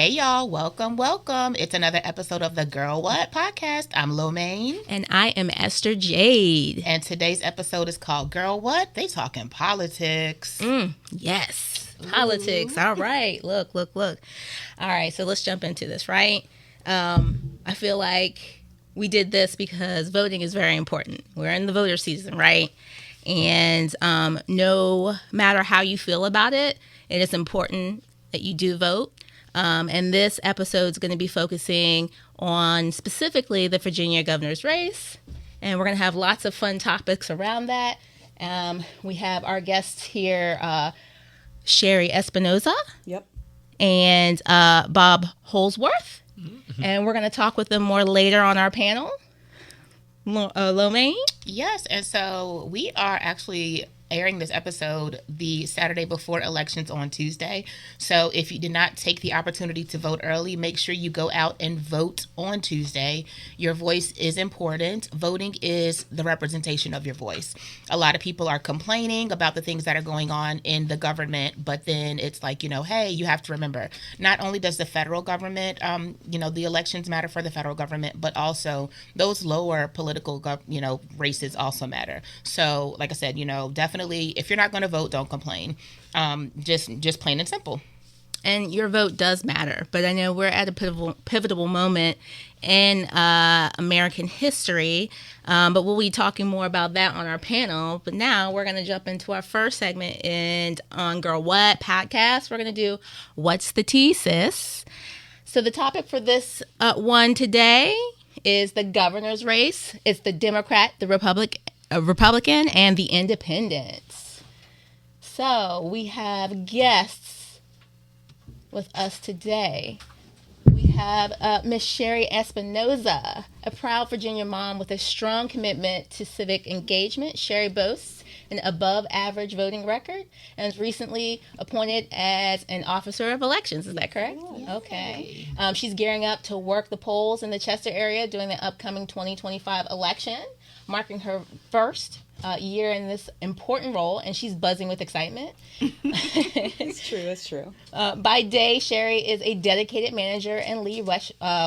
Hey y'all, welcome. It's another episode of the Girl, Whet podcast. I'm Lomaine. And I am Esther Jade. And today's episode is called Girl, What? They talking politics. Yes, politics. All right, look. All right, so let's jump into this, right? I feel like we did this because voting is very important. We're in the voter season, right? And no matter how you feel about it, it is important that you do vote. And this episode is going to be focusing on specifically the Virginia governor's race. And we're going to have lots of fun topics around that. We have our guests here, Sherry Espinosa. Yep. And Bob Holsworth. Mm-hmm. And we're going to talk with them more later on our panel. Lomaine? Yes, and so we are actually airing this episode the Saturday before elections on Tuesday. So if you did not take the opportunity to vote early, make sure you go out and vote on Tuesday. Your voice is important. Voting is the representation of your voice. A lot of people are complaining about the things that are going on in the government, but then it's like, hey, you have to remember, not only does the federal government, the elections matter for the federal government, but also those lower political, races also matter. So like I said, definitely, if you're not going to vote, don't complain. Just plain and simple. And your vote does matter. But I know we're at a pivotal moment in American history. But we'll be talking more about that on our panel. But now we're going to jump into our first segment on Girl What podcast. We're going to do What's the Tea, Sis? So the topic for this one today is the governor's race. It's the Democrat, the Republican, and the Independents. So we have guests with us today. We have Miss Sherry Espinosa, a proud Virginia mom with a strong commitment to civic engagement. Sherry boasts an above-average voting record and was recently appointed as an officer of elections. Is that correct? Yeah. Okay. She's gearing up to work the polls in the Chester area during the upcoming 2025 election, marking her first year in this important role, and she's buzzing with excitement. It's true. By day, Sherry is a dedicated manager and lead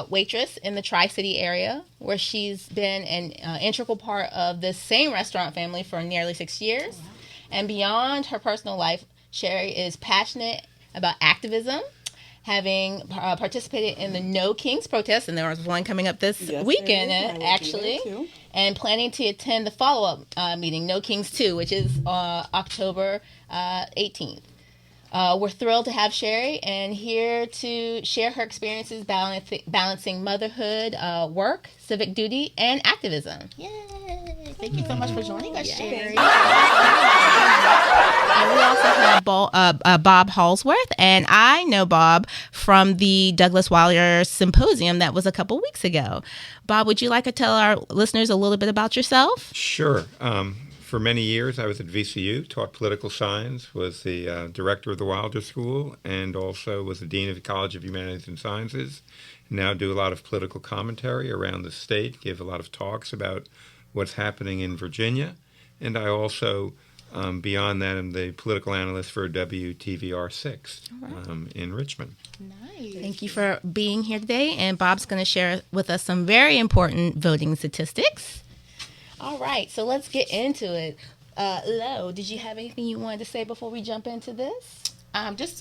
waitress in the Tri-City area, where she's been an integral part of this same restaurant family for nearly 6 years. Wow. And beyond her personal life, Sherry is passionate about activism, having participated in the No Kings protest, and there was one coming up this weekend, actually, and planning to attend the follow-up meeting, No Kings 2, which is October 18th. We're thrilled to have Sherry and here to share her experiences balancing motherhood, work, civic duty, and activism. Yay! Thank you so much for joining us, Sherry. And we also have Bob Holsworth, and I know Bob from the Douglas Wilder Symposium that was a couple weeks ago. Bob, would you like to tell our listeners a little bit about yourself? Sure. For many years, I was at VCU, taught political science, was the director of the Wilder School, and also was the dean of the College of Humanities and Sciences. Now do a lot of political commentary around the state, give a lot of talks about what's happening in Virginia. And I also, beyond that, am the political analyst for WTVR 6 in Richmond. Nice. Thank you for being here today. And Bob's going to share with us some very important voting statistics. All right, so let's get into it. Lo, did you have anything you wanted to say before we jump into this?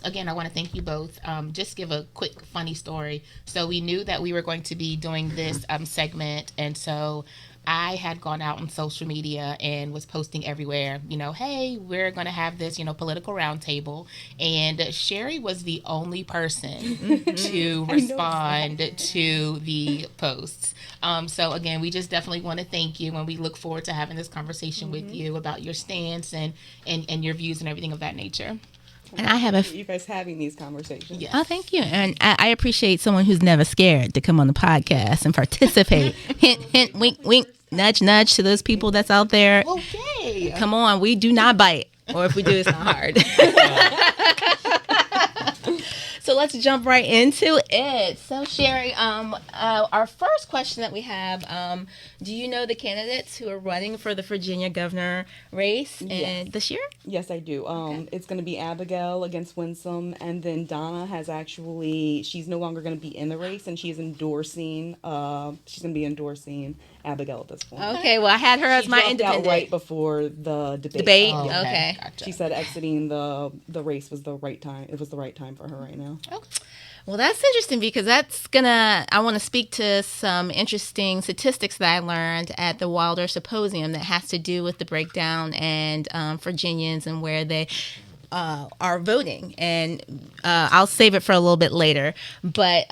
Again, I want to thank you both. Just give a quick funny story. So we knew that we were going to be doing this segment, and so I had gone out on social media and was posting everywhere, hey, we're going to have this, political roundtable. And Sherry was the only person to respond to the posts. So again, we just definitely want to thank you, and we look forward to having this conversation with you about your stance and your views and everything of that nature. And I have you guys having these conversations. Yes. Oh, thank you. And I appreciate someone who's never scared to come on the podcast and participate. Hint, hint, wink, wink, nudge, nudge to those people that's out there. Okay. Come on, we do not bite. Or if we do, it's not hard. So So let's jump right into it. So Sherry, our first question that we have, do you know the candidates who are running for the Virginia governor race this year? Yes, I do. It's going to be Abigail against Winsome, and then Donna she's no longer going to be in the race, and she's going to be endorsing Abigail at this point. Okay, well, I had her as my independent. Out right before the debate. Oh, okay. Gotcha. She said exiting the race was the right time. It was the right time for her right now. Okay. Well, that's interesting because I want to speak to some interesting statistics that I learned at the Wilder Symposium that has to do with the breakdown and Virginians and where they are voting. And I'll save it for a little bit later. But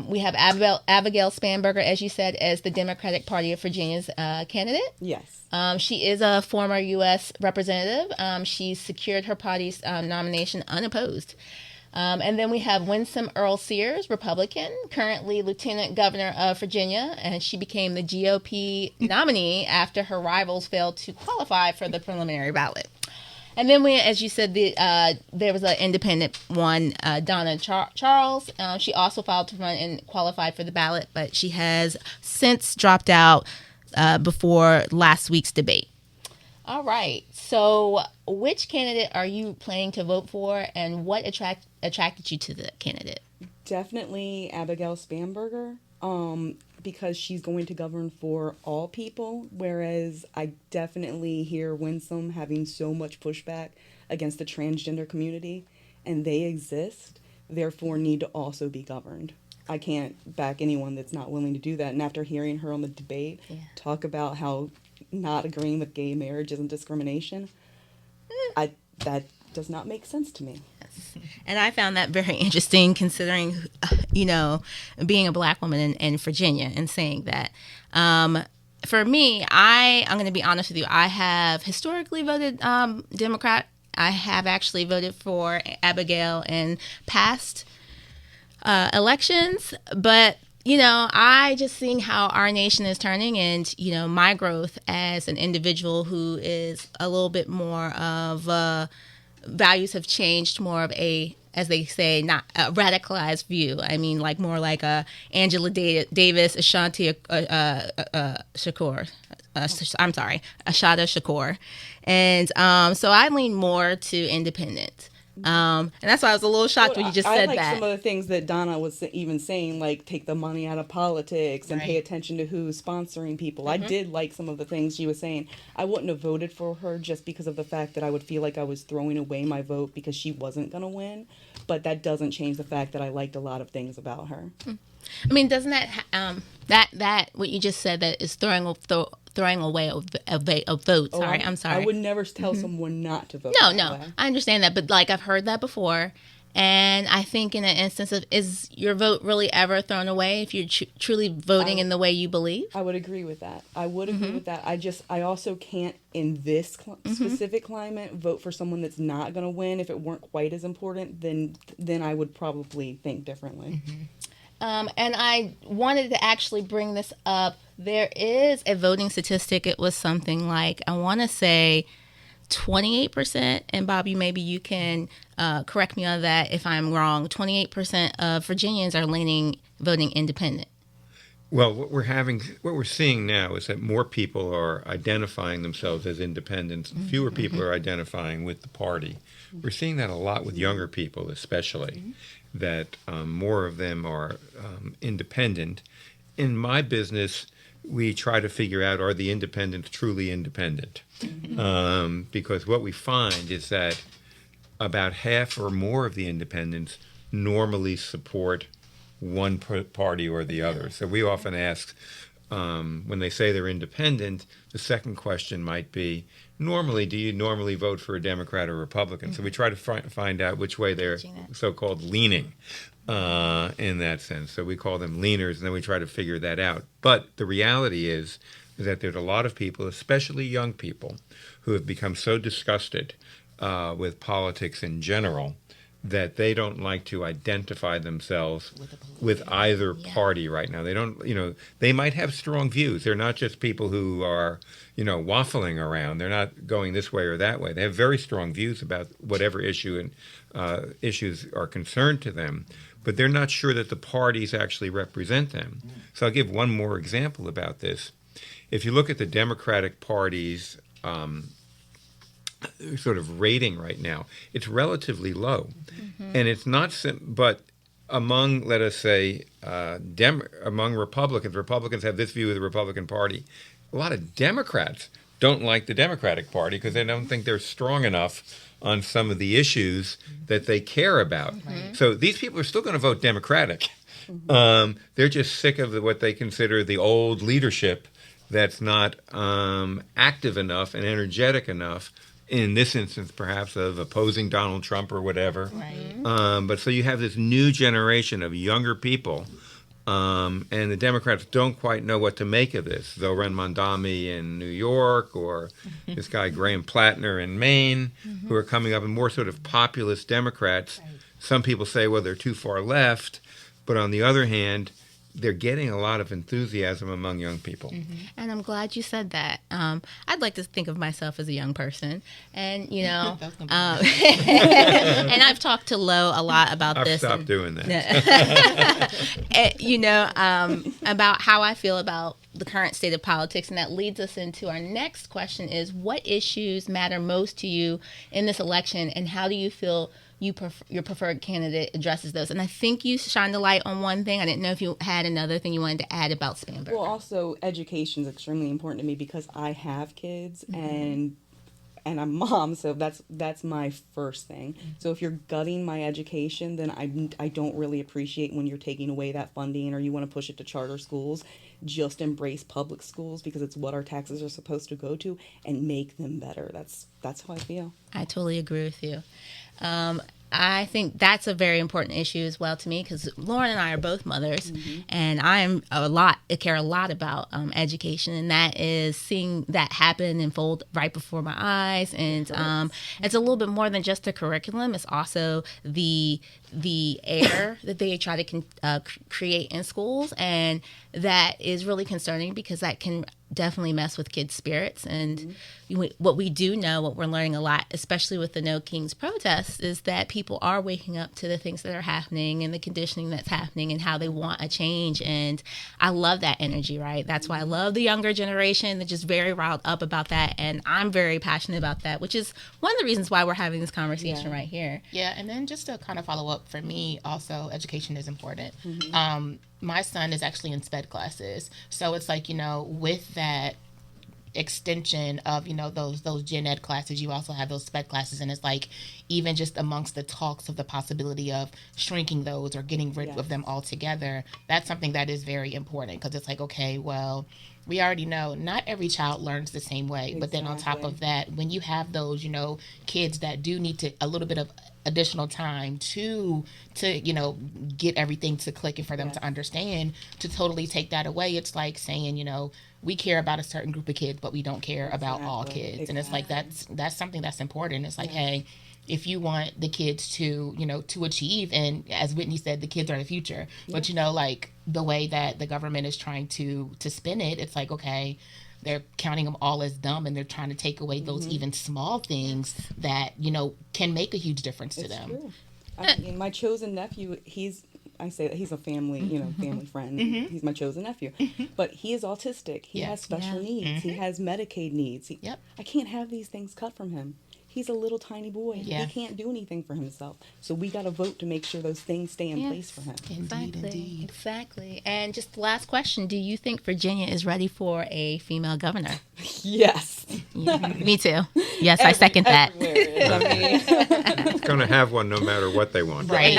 we have Abigail Spanberger, as you said, as the Democratic Party of Virginia's candidate. Yes. She is a former U.S. representative. She secured her party's nomination unopposed. And then we have Winsome Earl Sears, Republican, currently Lieutenant Governor of Virginia, and she became the GOP nominee after her rivals failed to qualify for the preliminary ballot. And then as you said, there was an independent one, Donna Charles. She also filed to run and qualified for the ballot, but she has since dropped out before last week's debate. All right. So which candidate are you planning to vote for, and what attracted you to the candidate? Definitely Abigail Spanberger, because she's going to govern for all people, whereas I definitely hear Winsome having so much pushback against the transgender community, and they exist, therefore need to also be governed. I can't back anyone that's not willing to do that. And after hearing her on the debate talk about how not agreeing with gay marriage isn't discrimination, that does not make sense to me. Yes. And I found that very interesting, considering, being a black woman in Virginia and saying that. For me, I'm going to be honest with you. I have historically voted Democrat. I have actually voted for Abigail in past elections, but I just seeing how our nation is turning, and my growth as an individual who is a little bit more of values have changed, more of a, as they say, not a radicalized view. I mean, more like a Angela Davis, Ashanti Shakur. Ashada Shakur, and so I lean more to independent. And that's why I was a little shocked when you just said that. I like some of the things that Donna was even saying, like take the money out of politics and pay attention to who's sponsoring people. Mm-hmm. I did like some of the things she was saying. I wouldn't have voted for her just because of the fact that I would feel like I was throwing away my vote because she wasn't going to win. But that doesn't change the fact that I liked a lot of things about her. I mean, doesn't that what you just said, that is throwing away a vote? Sorry, I'm sorry. I would never tell someone not to vote. No, I understand that, but I've heard that before, and I think in an instance of, is your vote really ever thrown away if you're truly voting in the way you believe? I would agree with that. I also can't, in this specific climate, vote for someone that's not going to win. If it weren't quite as important, then I would probably think differently. Mm-hmm. And I wanted to actually bring this up. There is a voting statistic. It was something like, I want to say 28%. And Bob, maybe you can correct me on that if I'm wrong. 28% of Virginians are voting independent. Well, what we're seeing now is that more people are identifying themselves as independents. Mm-hmm. Fewer people are identifying with the party. We're seeing that a lot with younger people, especially, that more of them are independent. In my business, we try to figure out, are the independents truly independent? Mm-hmm. Because what we find is that about half or more of the independents normally support one party or the other. So we often ask, when they say they're independent, the second question might be, do you normally vote for a Democrat or Republican? Mm-hmm. So we try to find out which way they're so-called leaning in that sense. So we call them leaners, and then we try to figure that out. But the reality is that there's a lot of people, especially young people, who have become so disgusted with politics in general that they don't like to identify themselves with either party right now. They don't, they might have strong views. They're not just people who are, waffling around. They're not going this way or that way. They have very strong views about whatever issue and issues are concerned to them. but they're not sure that the parties actually represent them. So I'll give one more example about this. If you look at the Democratic Party's sort of rating right now, it's relatively low. And it's not, but among, let us say, among Republicans have this view of the Republican Party. A lot of Democrats don't like the Democratic Party because they don't think they're strong enough on some of the issues that they care about. So these people are still going to vote Democratic. They're just sick of what they consider the old leadership that's not active enough and energetic enough, in this instance perhaps of opposing Donald Trump or whatever. But so you have this new generation of younger people, and the Democrats don't quite know what to make of this. Zoran Mondami in New York, or this guy Graham Plattner in Maine, who are coming up, and more sort of populist Democrats. Some people say, well, they're too far left, but on the other hand, they're getting a lot of enthusiasm among young people. And I'm glad you said that. I'd like to think of myself as a young person. And, you know, and I've talked to Lo a lot about this. I've stopped doing that. You know, about how I feel about the current state of politics. And that leads us into our next question is, what issues matter most to you in this election, and how do you feel your preferred candidate addresses those? And I think you shined the light on one thing. I didn't know if you had another thing you wanted to add about Spanberger. Well, also education is extremely important to me because I have kids and I'm a mom, so that's my first thing. So if you're gutting my education, then I don't really appreciate when you're taking away that funding or you want to push it to charter schools. Just embrace public schools because it's what our taxes are supposed to go to, and make them better. That's how I feel. I totally agree with you. I think that's a very important issue as well to me, because Lauren and I are both mothers, and I care a lot about education, and that is seeing that happen and fold right before my eyes. And it's a little bit more than just the curriculum. It's also the air that they try to create in schools, and that is really concerning because that can definitely mess with kids' spirits. And what we do know, what we're learning a lot, especially with the No Kings protests, is that people are waking up to the things that are happening and the conditioning that's happening and how they want a change. And I love that energy, right? That's why I love the younger generation. They're just very riled up about that. And I'm very passionate about that, which is one of the reasons why we're having this conversation right here. Yeah, and then just to kind of follow up, for me, also, education is important. My son is actually in SPED classes. So it's like, with that extension of, those gen ed classes, you also have those SPED classes. And it's like, even just amongst the talks of the possibility of shrinking those or getting rid of them altogether, that's something that is very important, because it's like, okay, well, we already know not every child learns the same way. But then on top of that, when you have those, kids that do need a little bit of additional time to get everything to click and for them to understand, to totally take that away, it's like saying, we care about a certain group of kids, but we don't care about all kids. And it's like, that's something that's important. It's like, hey, if you want the kids to, to achieve, and as Whitney said, the kids are the future, but like the way that the government is trying to spin it, it's like, okay, they're counting them all as dumb, and they're trying to take away those even small things that, can make a huge difference to them. True. I mean, my chosen nephew, I say that he's a family, family friend. He's my chosen nephew. But he is autistic. He has special needs. He has Medicaid needs. I can't have these things cut from him. He's a little tiny boy. He can't do anything for himself. So we got to vote to make sure those things stay in place for him. Indeed. Exactly. And just the last question, do you think Virginia is ready for a female governor? Yes. Me too. Yes, I second that. It's going to have one no matter what they want. Right.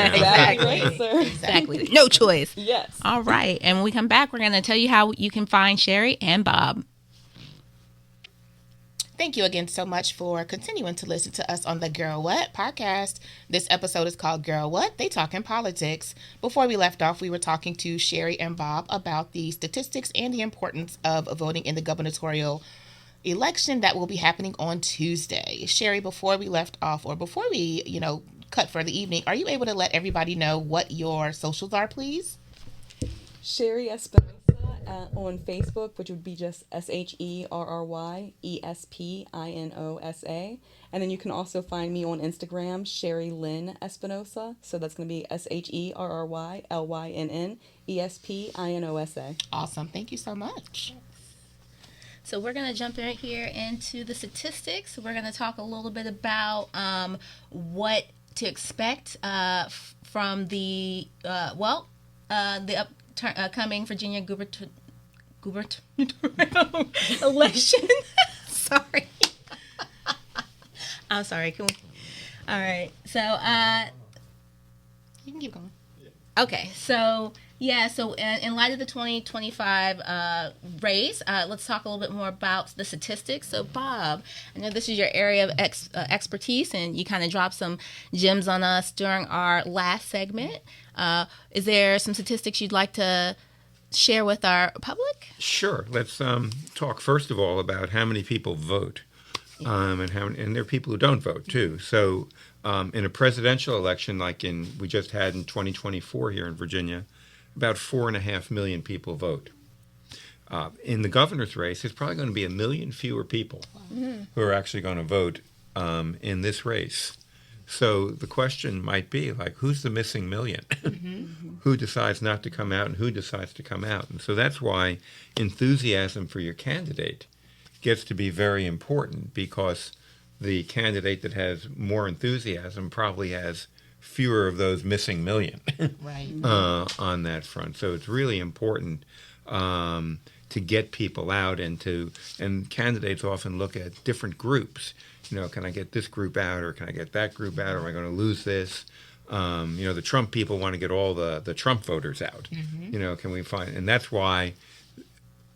Exactly. No choice. Yes. All right. And when we come back, we're going to tell you how you can find Sherry and Bob. Thank you again so much for continuing to listen to us on the Girl Whet podcast. This episode is called Girl What? They Talkin' Politics. Before we left off, we were talking to Sherry and Bob about the statistics and the importance of voting in the gubernatorial election that will be happening on Tuesday. Sherry, before we left off, or before we, cut for the evening, are you able to let everybody know what your socials are, please? Sherry Espinosa on Facebook, which would be just SherryEspinosa. And then you can also find me on Instagram, Sherry Espinosa. So that's going to be SherryLynnEspinosa. Awesome. Thank you so much. So we're going to jump in here into the statistics. We're going to talk a little bit about what to expect from the upcoming Virginia gubernatorial election. Sorry. I'm sorry. All right. So You can keep going. okay. So yeah. So in light of the 2025 race, let's talk a little bit more about the statistics. So Bob, I know this is your area of expertise, and you kind of dropped some gems on us during our last segment. Is there some statistics you'd like to share with our public? Sure. Let's talk first of all about how many people vote, and there are people who don't vote too. So in a presidential election like we just had in 2024 here in Virginia, about 4.5 million people vote. In the governor's race, there's probably going to be 1 million fewer people who are actually going to vote in this race. So the question might be, like, who's the missing million? Who decides not to come out and who decides to come out? And so that's why enthusiasm for your candidate gets to be very important, because the candidate that has more enthusiasm probably has fewer of those missing million Right. on that front. So it's really important to get people out, and candidates often look at different groups. Can I get this group out, or can I get that group out, or am I going to lose this? The Trump people want to get all the Trump voters out. Can we find, and that's why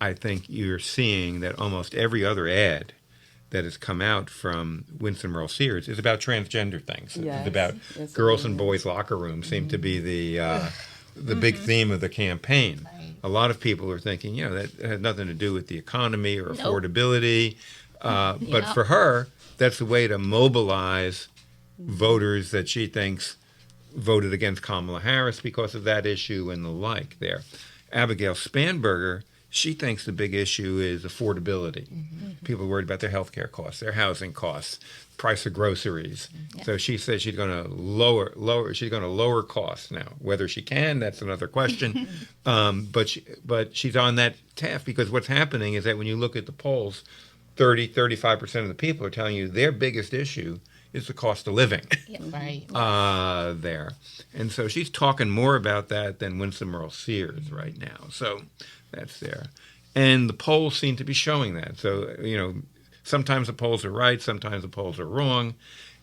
I think you're seeing that almost every other ad that has come out from Winston Earl Sears is about transgender things. Yes. It's about girls and boys locker rooms seem to be the big theme of the campaign. Right. A lot of people are thinking, that had nothing to do with the economy or affordability. But for her, that's a way to mobilize voters that she thinks voted against Kamala Harris because of that issue and the like there. Abigail Spanberger, she thinks the big issue is affordability. People are worried about their health care costs, their housing costs, price of groceries. So she says she's going to lower costs now. Whether she can, that's another question. But she's on that task, because what's happening is that when you look at the polls, 35% of the people are telling you their biggest issue is the cost of living. Right. There. And so she's talking more about that than Winston Earl Sears right now. So that's there. And the polls seem to be showing that. So, sometimes the polls are right, sometimes the polls are wrong.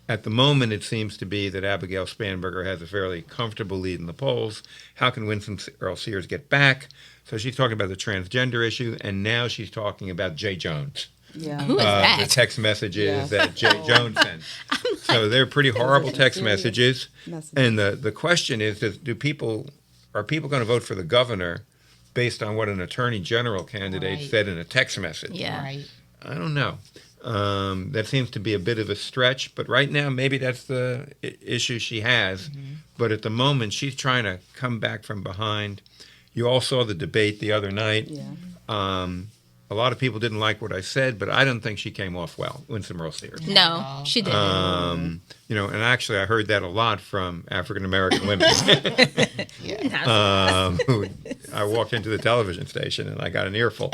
At the moment, it seems to be that Abigail Spanberger has a fairly comfortable lead in the polls. How can Winston Earl Sears get back? So she's talking about the transgender issue, and now she's talking about Jay Jones. Yeah. Who is that? The text messages that Jay Jones sent. So they're pretty horrible text messages. And the question is, are people going to vote for the governor based on what an attorney general candidate said in a text message? Yeah. Right. I don't know. That seems to be a bit of a stretch, but right now maybe that's the issue she has. But at the moment, she's trying to come back from behind. You all saw the debate the other night. Yeah. A lot of people didn't like what I said, but I don't think she came off well, Winston Earl Sears. No, she didn't. And actually I heard that a lot from African American women. I walked into the television station and I got an earful.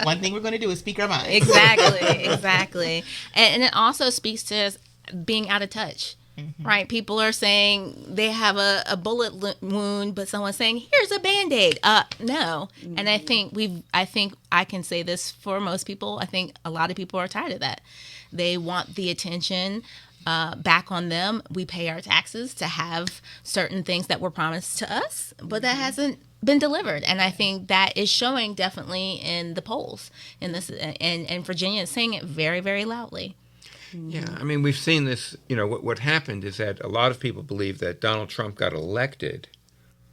One thing we're going to do is speak our minds. Exactly. And it also speaks to being out of touch. Right? People are saying they have a bullet wound, but someone's saying, here's a Band-Aid. No. And I think I can say this for most people. I think a lot of people are tired of that. They want the attention back on them. We pay our taxes to have certain things that were promised to us, but that hasn't been delivered. And I think that is showing definitely in the polls in this, and Virginia is saying it very, very loudly. Yeah, I mean, we've seen this, what happened is that a lot of people believe that Donald Trump got elected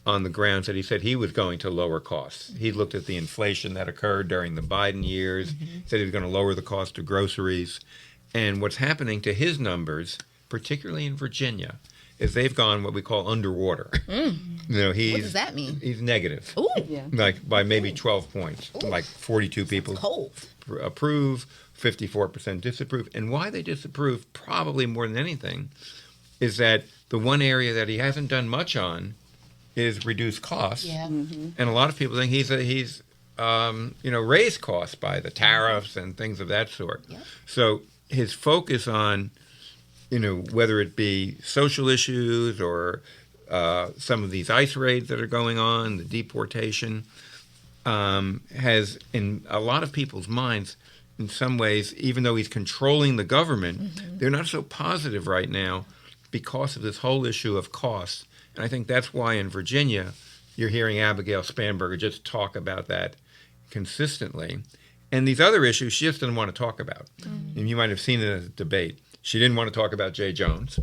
on the grounds that he said he was going to lower costs. He looked at the inflation that occurred during the Biden years, said he was going to lower the cost of groceries. And what's happening to his numbers, particularly in Virginia, is they've gone what we call underwater. What does that mean? He's negative. Ooh, Yeah. Like by maybe 12 points. Like 42 people cold. approve, 54% disapprove. And why they disapprove, probably more than anything, is that the one area that he hasn't done much on is reduce costs. Yeah. And a lot of people think he's raised costs by the tariffs and things of that sort. Yeah. So his focus on, whether it be social issues or some of these ICE raids that are going on, the deportation, has, in a lot of people's minds, in some ways, even though he's controlling the government, they're not so positive right now because of this whole issue of costs. And I think that's why in Virginia, you're hearing Abigail Spanberger just talk about that consistently. And these other issues she just didn't want to talk about. And you might have seen it as a debate. She didn't want to talk about Jay Jones.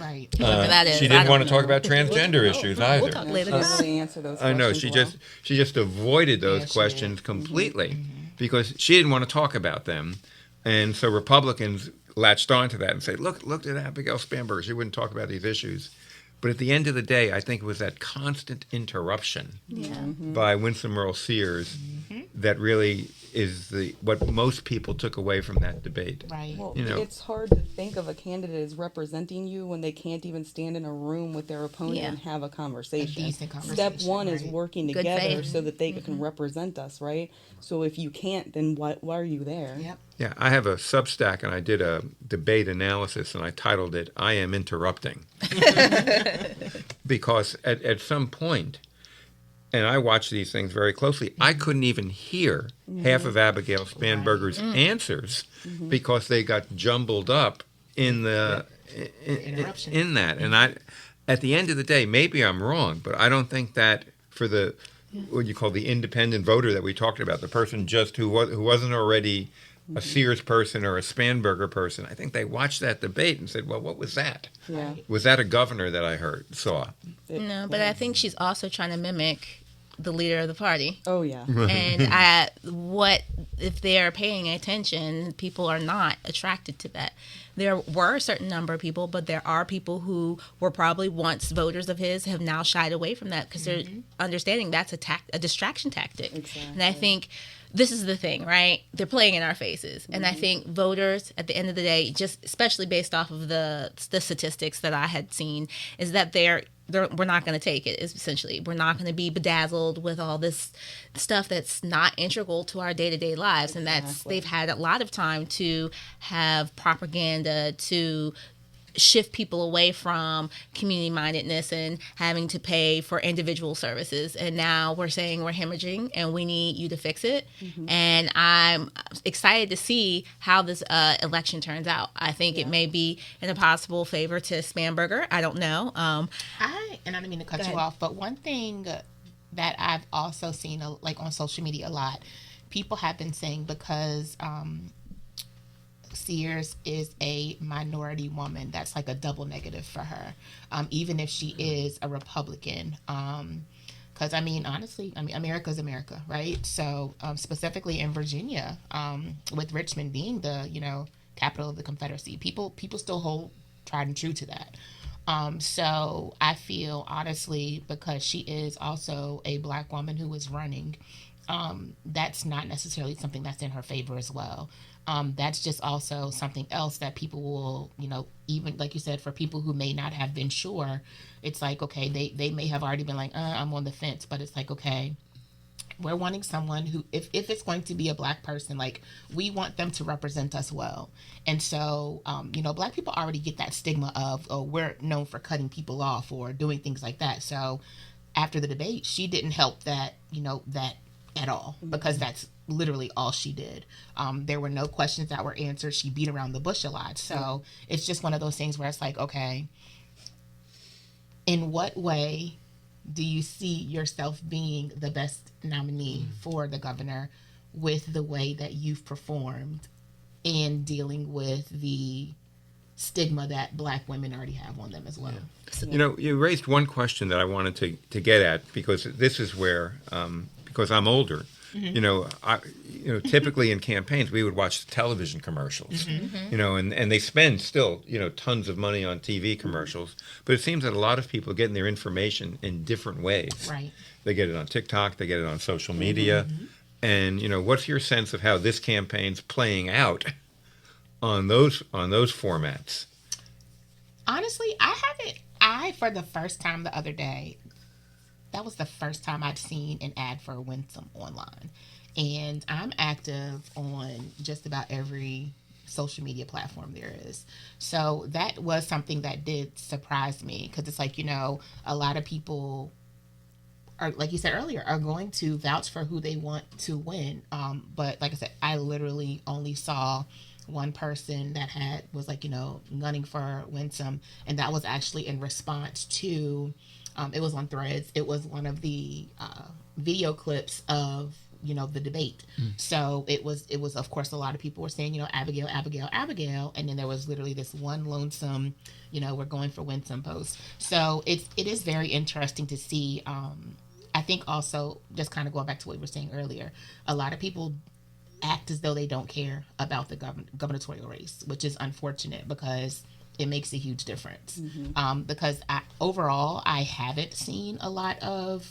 Right. Whoever that is. She didn't want to talk about transgender issues either. We'll talk later. She didn't really answer those I know. questions She just avoided those Yeah, she questions did. completely because she didn't want to talk about them. And so Republicans latched onto that and said, look at Abigail Spanberger. She wouldn't talk about these issues. But at the end of the day, I think it was that constant interruption by Winsome Earl Sears that really is what most people took away from that debate. Right. Well, You know. it's hard to think of a candidate as representing you when they can't even stand in a room with their opponent Yeah. and have a conversation. A decent Step conversation, one is right. working Good together faith. so that they can represent us, right? So if you can't, then why are you there? Yep. Yeah, I have a Substack, and I did a debate analysis, and I titled it, I Am Interrupting. Because at some point, and I watch these things very closely, I couldn't even hear half of Abigail Spanberger's answers because they got jumbled up in the Interruption. in that. And at the end of the day, maybe I'm wrong, but I don't think that for the what you call the independent voter that we talked about, the person just who wasn't already a Sears person or a Spanberger person, I think they watched that debate and said, well, what was that? Yeah. Was that a governor that I saw? No, but I think she's also trying to mimic the leader of the party. Oh, yeah. And what if they are paying attention, people are not attracted to that. There were a certain number of people, but there are people who were probably once voters of his have now shied away from that because they're understanding that's a distraction tactic. Exactly. And I think this is the thing, right? They're playing in our faces. And I think voters, at the end of the day, just especially based off of the statistics that I had seen, is that we're not going to take it, essentially. We're not going to be bedazzled with all this stuff that's not integral to our day-to-day lives. And they've had a lot of time to have propaganda to shift people away from community-mindedness and having to pay for individual services. And now we're saying we're hemorrhaging and we need you to fix it. And I'm excited to see how this election turns out. I think it may be in a possible favor to Spanberger. I don't know. I don't mean to cut you off, but one thing that I've also seen like on social media a lot, people have been saying because Sears is a minority woman, that's like a double negative for her, even if she is a Republican. Because honestly, America's America, right? So specifically in Virginia, with Richmond being the capital of the Confederacy, people still hold tried and true to that. So I feel honestly, because she is also a Black woman who is running, that's not necessarily something that's in her favor as well. That's just also something else that people will, even like you said, for people who may not have been sure, it's like, okay, they may have already been like, I'm on the fence, but it's like, okay, we're wanting someone who, if it's going to be a Black person, like we want them to represent us well. And so, Black people already get that stigma of, oh, we're known for cutting people off or doing things like that. So after the debate, she didn't help that, that at all, because that's literally all she did. There were no questions that were answered. She beat around the bush a lot. So it's just one of those things where it's like, okay, in what way do you see yourself being the best nominee for the governor with the way that you've performed in dealing with the stigma that Black women already have on them as well? You raised one question that I wanted to get at, because this is where, because I'm older, Typically in campaigns we would watch the television commercials, and they spend still, tons of money on TV commercials. But it seems that a lot of people are getting their information in different ways. Right. They get it on TikTok, they get it on social media. And, what's your sense of how this campaign's playing out on those formats? Honestly, for the first time the other day, that was the first time I'd seen an ad for Winsome online. And I'm active on just about every social media platform there is. So that was something that did surprise me, because it's like, a lot of people are, like you said earlier, are going to vouch for who they want to win. But like I said, I literally only saw one person that was like, gunning for Winsome, and that was actually in response to, it was on Threads. It was one of the video clips of, the debate. So it was, of course, a lot of people were saying, Abigail, Abigail, Abigail. And then there was literally this one lonesome, we're going for Winsome post. So it is very interesting to see. I think also, just kind of going back to what we were saying earlier, a lot of people act as though they don't care about the gubernatorial race, which is unfortunate because it makes a huge difference. Because overall, I haven't seen a lot of,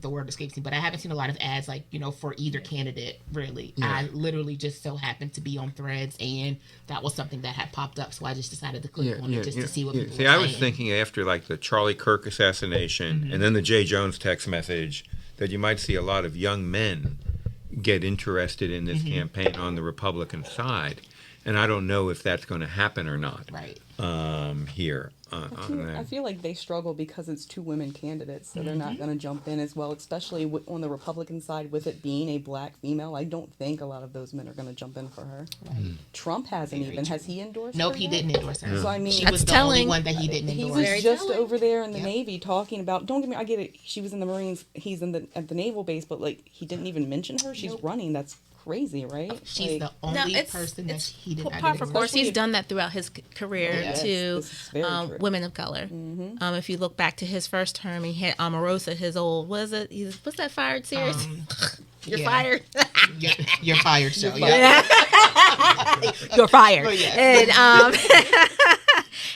the word escapes me, but I haven't seen a lot of ads like, for either candidate, really. Yeah. I literally just so happened to be on Threads, and that was something that had popped up, so I just decided to click on it just to see what people were saying. I was thinking after, like, the Charlie Kirk assassination and then the Jay Jones text message that you might see a lot of young men get interested in this campaign on the Republican side. And I don't know if that's going to happen or not. Right. Here. I feel like they struggle because it's two women candidates, so they're not going to jump in as well, especially on the Republican side with it being a black female. I don't think a lot of those men are going to jump in for her. Right. Trump hasn't even. Has he endorsed her? Nope, he didn't endorse her. So, I mean, she was the only one that he didn't endorse. He was just over there in the Navy talking about, don't get me, I get it, she was in the Marines, he's at the naval base, but like he didn't even mention her. She's running. That's crazy, right? She's the only person that he did not endorse. Of course, he's done that throughout his career to women of color. If you look back to his first term, he had Omarosa, his old, what's that fired series? You're fired. You're fired show. You're fired.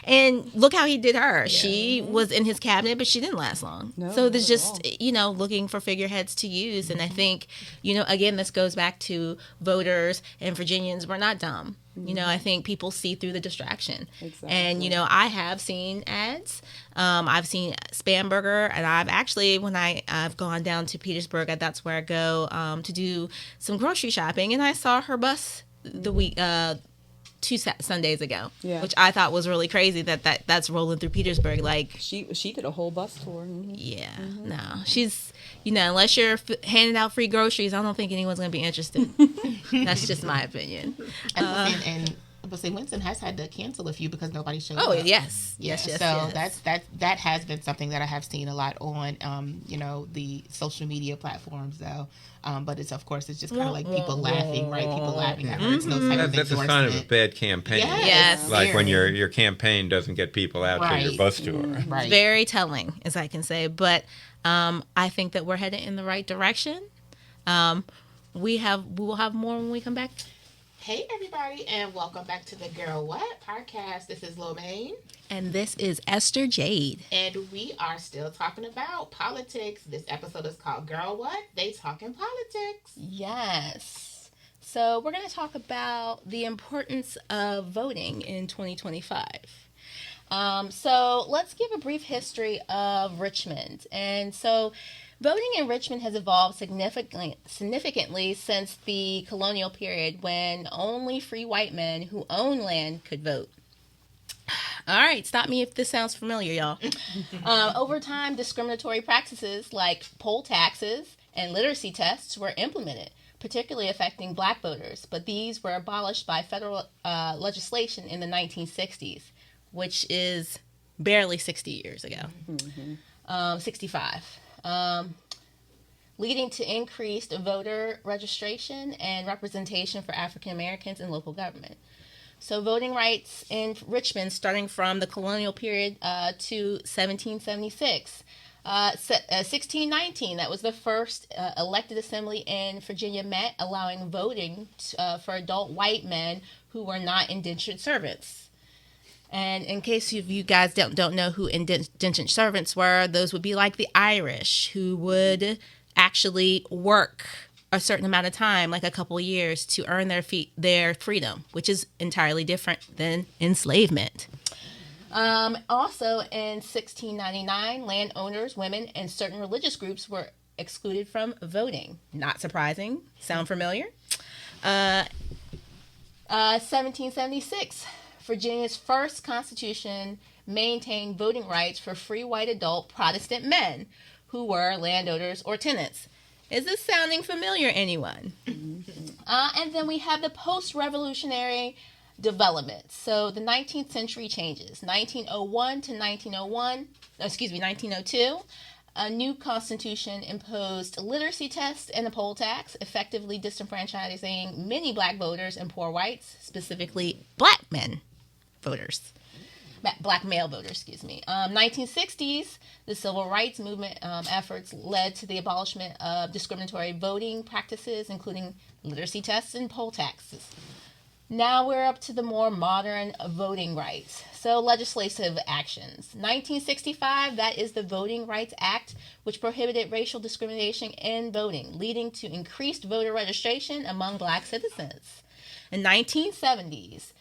And look how he did her. Yeah. She was in his cabinet, but she didn't last long. No, so there's just, looking for figureheads to use. And I think, again, this goes back to voters and Virginians. We're not dumb. I think people see through the distraction. Exactly. And, I have seen ads. I've seen Spamberger, and I've actually, when I've gone down to Petersburg, that's where I go to do some grocery shopping, and I saw her bus the week 2 Sundays ago, which I thought was really crazy that's rolling through Petersburg. Like she did a whole bus tour. No, she's unless you're handing out free groceries, I don't think anyone's going to be interested. That's just my opinion. And but say Winston has had to cancel a few because nobody showed up. Oh yes. So that has been something that I have seen a lot on the social media platforms though. But it's just kind of like people laughing, right? People laughing at her. It's no type of that's a sign of a bad campaign. Yes. Like when your campaign doesnent get people out to your bus tour. Right. Very telling, as I can say. But I think that we're headed in the right direction. We will have more when we come back. Hey everybody, and welcome back to the Girl What podcast. This is Lomaine. And this is Esther Jade. And we are still talking about politics. This episode is called Girl What? They Talking Politics. Yes. So we're going to talk about the importance of voting in 2025. So let's give a brief history of Richmond. And so voting in Richmond has evolved significantly since the colonial period when only free white men who own land could vote. All right, stop me if this sounds familiar, y'all. Over time, discriminatory practices like poll taxes and literacy tests were implemented, particularly affecting black voters, but these were abolished by federal legislation in the 1960s, which is barely 60 years ago. 65. Leading to increased voter registration and representation for African Americans in local government. So voting rights in Richmond, starting from the colonial period to 1776, 1619, that was the first elected assembly in Virginia met, allowing voting for adult white men who were not indentured servants. And in case you guys don't know who indentured servants were, those would be like the Irish, who would actually work a certain amount of time, like a couple of years, to earn their freedom, which is entirely different than enslavement. Also, in 1699, landowners, women, and certain religious groups were excluded from voting. Not surprising. Sound familiar? 1776, Virginia's first constitution maintained voting rights for free white adult Protestant men who were landowners or tenants. Is this sounding familiar, anyone? And then we have the post-revolutionary developments. So the 19th century changes. 1901 to 1902, a new constitution imposed literacy tests and a poll tax, effectively disenfranchising many black voters and poor whites, specifically black male voters, 1960s, the civil rights movement efforts led to the abolishment of discriminatory voting practices, including literacy tests and poll taxes. Now we're up to the more modern voting rights. So legislative actions. 1965, that is the Voting Rights Act, which prohibited racial discrimination in voting, leading to increased voter registration among black citizens. In 1970s,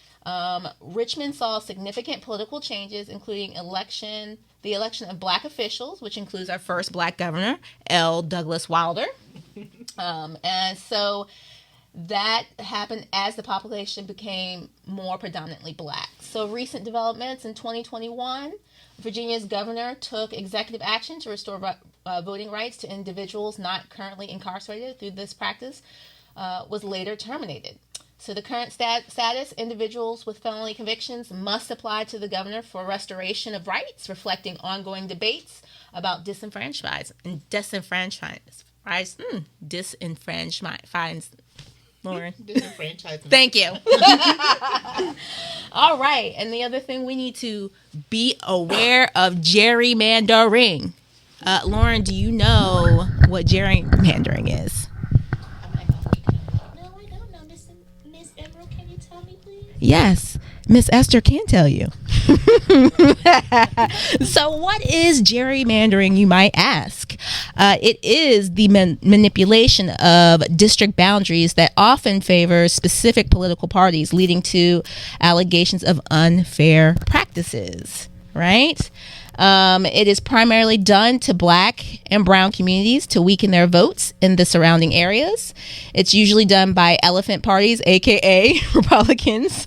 Richmond saw significant political changes, including the election of black officials, which includes our first black governor, L. Douglas Wilder. And so that happened as the population became more predominantly black. So recent developments in 2021, Virginia's governor took executive action to restore voting rights to individuals not currently incarcerated through this practice, was later terminated. So the current status, individuals with felony convictions must apply to the governor for restoration of rights, reflecting ongoing debates about disenfranchisement. Lauren. Disenfranchisement. Thank you. All right. And the other thing, we need to be aware of gerrymandering. Lauren, do you know what gerrymandering is? No, I don't know. Miss Emerald, can you tell me, please? Yes, Miss Esther can tell you. So what is gerrymandering, you might ask? It is the manipulation of district boundaries that often favors specific political parties, leading to allegations of unfair practices, right? It is primarily done to black and brown communities to weaken their votes in the surrounding areas. It's usually done by elephant parties, aka Republicans.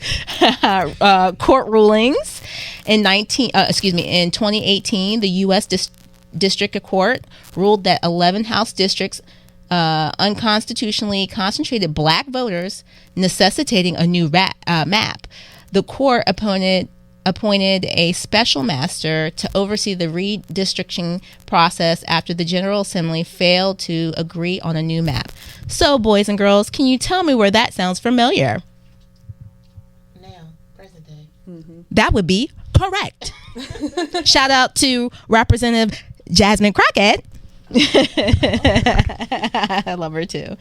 Court rulings in 2018, the U.S. District Court ruled that 11 House districts unconstitutionally concentrated black voters, necessitating a new map. The court appointed a special master to oversee the redistricting process after the General Assembly failed to agree on a new map. So, boys and girls, can you tell me where that sounds familiar? Now, present day. Mm-hmm. That would be correct. Shout out to Representative Jasmine Crockett. I love her too.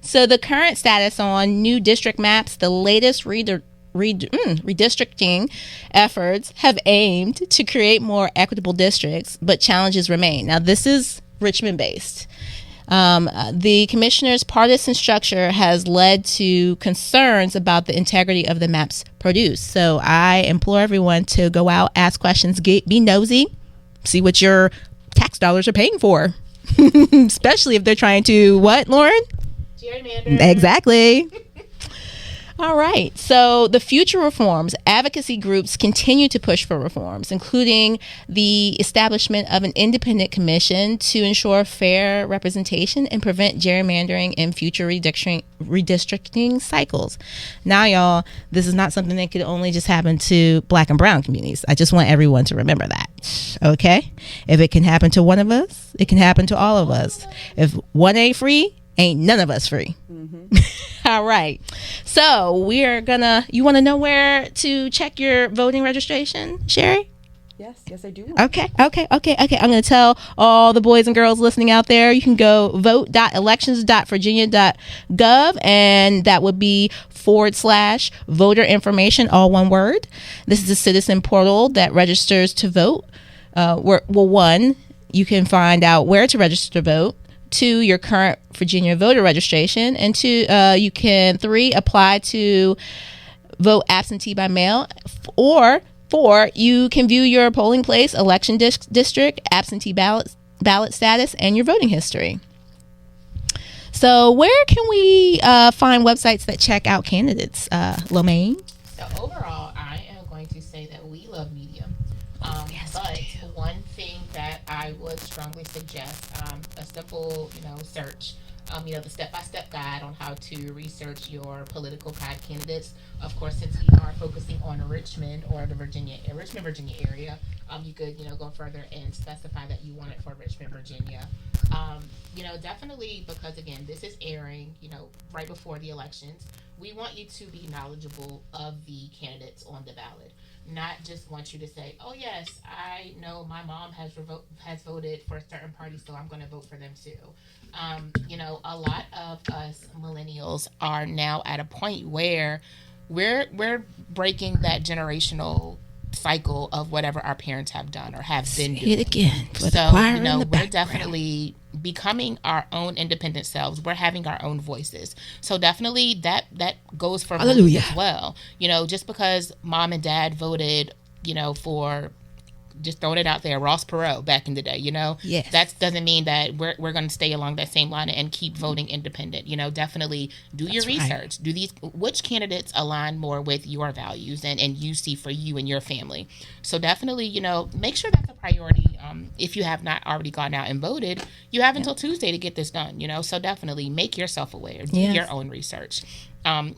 So the current status on new district maps, the latest redistricting efforts have aimed to create more equitable districts, but challenges remain. Now, this is Richmond based. The commissioner's partisan structure has led to concerns about the integrity of the maps produced. So I implore everyone to go out, ask questions, be nosy, see what your tax dollars are paying for, especially if they're trying to, what, Lauren? Gerrymander. Exactly. All right. So the future reforms, advocacy groups continue to push for reforms, including the establishment of an independent commission to ensure fair representation and prevent gerrymandering in future redistricting cycles. Now, y'all, this is not something that could only just happen to black and brown communities. I just want everyone to remember that. Okay? If it can happen to one of us, it can happen to all of us. If one ain't free, ain't none of us free. Mm-hmm. All right. So you want to know where to check your voting registration, Sherry? Yes, I do. Okay. I'm going to tell all the boys and girls listening out there, you can go vote.elections.virginia.gov, and that would be /voter information, all one word. This is a citizen portal that registers to vote. One, you can find out where to register to vote. 2, your current Virginia voter registration. And 2, you can 3, apply to vote absentee by mail. Or 4, you can view your polling place, election district, absentee ballot status, and your voting history. So where can we find websites that check out candidates, Lomaine? So overall, I am going to say that we love Medium. Yes, but we do. one thing that I would strongly suggest, a simple, search, the step-by-step guide on how to research your political candidates. Of course, since we are focusing on Richmond or the Richmond, Virginia area, you could, go further and specify that you want it for Richmond, Virginia. Definitely, because again, this is airing, right before the elections. We want you to be knowledgeable of the candidates on the ballot. Not just want you to say, oh yes, I know my mom has voted for a certain party, so I'm going to vote for them too. A lot of us millennials are now at a point where we're breaking that generational cycle of whatever our parents have done or have been doing. Say it again. So, we're definitely becoming our own independent selves. We're having our own voices. So definitely that goes for voting as well. Just because mom and dad voted, for, just throwing it out there, Ross Perot back in the day, Yes. That doesn't mean that we're going to stay along that same line and keep voting independent. Definitely do your research. Right. Which candidates align more with your values and you see for you and your family. So definitely, make sure that's a priority. If you have not already gone out and voted, you have until Tuesday to get this done, so definitely make yourself aware, do your own research.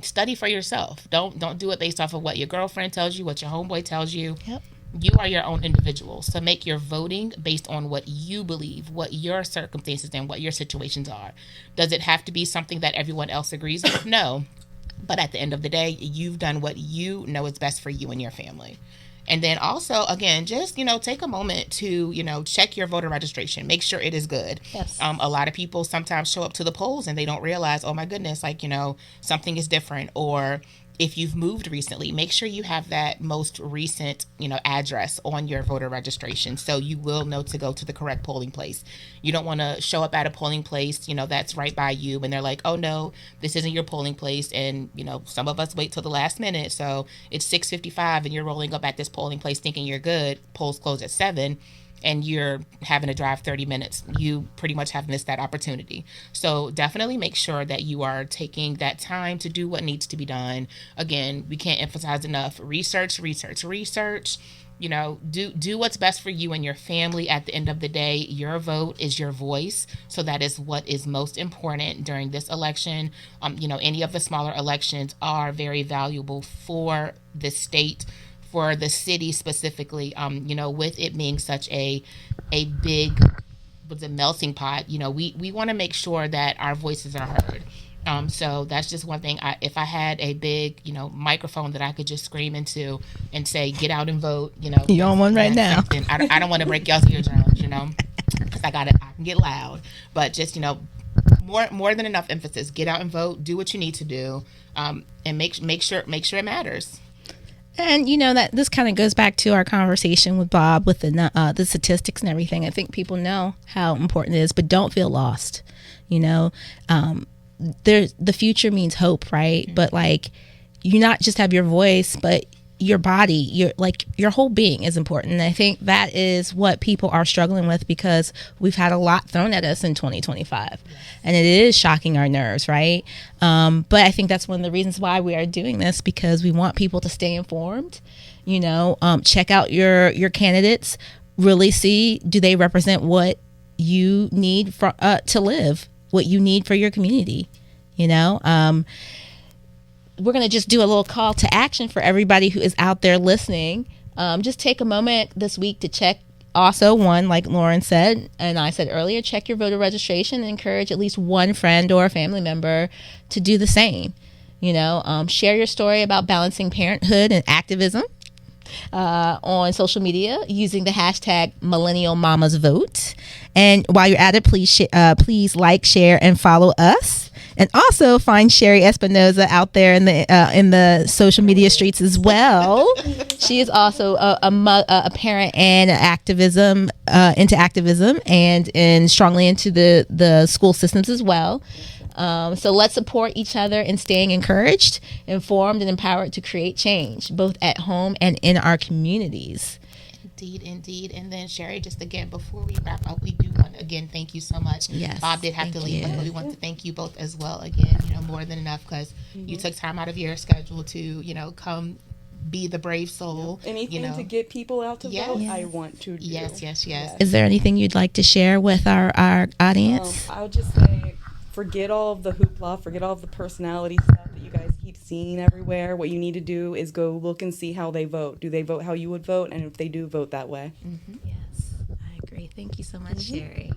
Study for yourself. Don't do it based off of what your girlfriend tells you, what your homeboy tells you. Yep. You are your own individual. So make your voting based on what you believe, what your circumstances and what your situations are. Does it have to be something that everyone else agrees with? No. But at the end of the day, you've done what you know is best for you and your family. And then also, again, just, take a moment to, check your voter registration. Make sure it is good. Yes. A lot of people sometimes show up to the polls and they don't realize, oh my goodness, something is different. Or if you've moved recently, make sure you have that most recent, address on your voter registration so you will know to go to the correct polling place. You don't want to show up at a polling place, that's right by you and they're like, oh no, this isn't your polling place. And, some of us wait till the last minute. So it's 6:55 and you're rolling up at this polling place thinking you're good. Polls close at 7. And you're having to drive 30 minutes, you pretty much have missed that opportunity. So definitely make sure that you are taking that time to do what needs to be done. Again, we can't emphasize enough. Research. Do what's best for you and your family. At the end of the day, your vote is your voice. So that is what is most important during this election. Any of the smaller elections are very valuable for the state, for the city specifically, with it being such a big, with a melting pot, we want to make sure that our voices are heard. So that's just one thing. If I had a big, microphone that I could just scream into and say, get out and vote, You're on one right now. I don't want to break y'all's eardrums, because I can get loud, but just, more than enough emphasis. Get out and vote. Do what you need to do, and make sure it matters. And that this kind of goes back to our conversation with Bob with the statistics and everything. I think people know how important it is, but don't feel lost. The future means hope, right? But you not just have your voice, but your body, your whole being is important. And I think that is what people are struggling with because we've had a lot thrown at us in 2025. Yes. And it is shocking our nerves, right? But I think that's one of the reasons why we are doing this, because we want people to stay informed, check out your candidates, really see, do they represent what you need to live, what you need for your community, We're going to just do a little call to action for everybody who is out there listening. Just take a moment this week to check. Also, one, like Lauren said, and I said earlier, check your voter registration and encourage at least one friend or a family member to do the same. Share your story about balancing parenthood and activism. on social media using the hashtag Millennial Mamas Vote. And while you're at it, please like, share, and follow us. And also find Sherry Espinosa out there in the social media streets as well. She is also a parent and into activism and strongly into the school systems as well. So let's support each other in staying encouraged, informed, and empowered to create change, both at home and in our communities. Indeed. And then Sherry, just again, before we wrap up, we do want to again thank you so much. Yes, Bob did have to leave, but we want to thank you both as well. Again, more than enough, because you took time out of your schedule to come be the brave soul. Anything to get people out to vote, I want to do. Yes. Is there anything you'd like to share with our audience? I'll just say, forget all of the hoopla, forget all of the personality stuff that you guys keep seeing everywhere. What you need to do is go look and see how they vote. Do they vote how you would vote? And if they do, vote that way. Yes, I agree. Thank you so much, Sherry.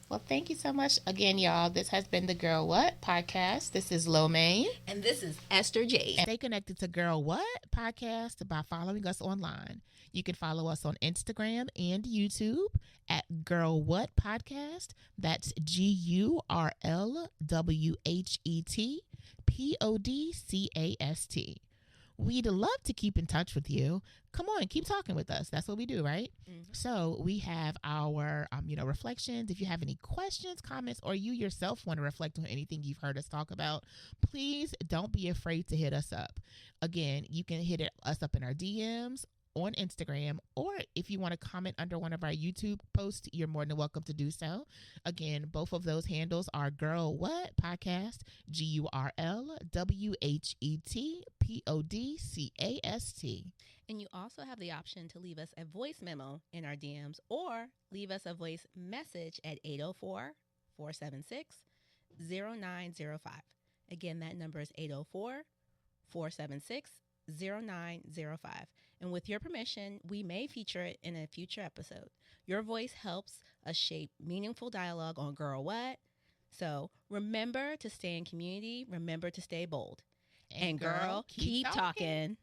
Well, thank you so much again, y'all. This has been the Girl What podcast. This is Lo Main. And this is Esther Jade. Stay connected to Girl What podcast by following us online. You can follow us on Instagram and YouTube at Girl What Podcast. That's GURLWHET We'd love to keep in touch with you. Come on, keep talking with us. That's what we do, right? Mm-hmm. So we have our, reflections. If you have any questions, comments, or you yourself want to reflect on anything you've heard us talk about, please don't be afraid to hit us up. Again, you can hit us up in our DMs on Instagram, or if you want to comment under one of our YouTube posts, you're more than welcome to do so. Again, both of those handles are Girl What Podcast, GURLWHETPODCAST. And you also have the option to leave us a voice memo in our DMs or leave us a voice message at 804-476-0905. Again, that number is 804-476-0905. And with your permission, we may feature it in a future episode. Your voice helps us shape meaningful dialogue on Girl What. So remember to stay in community. Remember to stay bold. And girl, keep talking.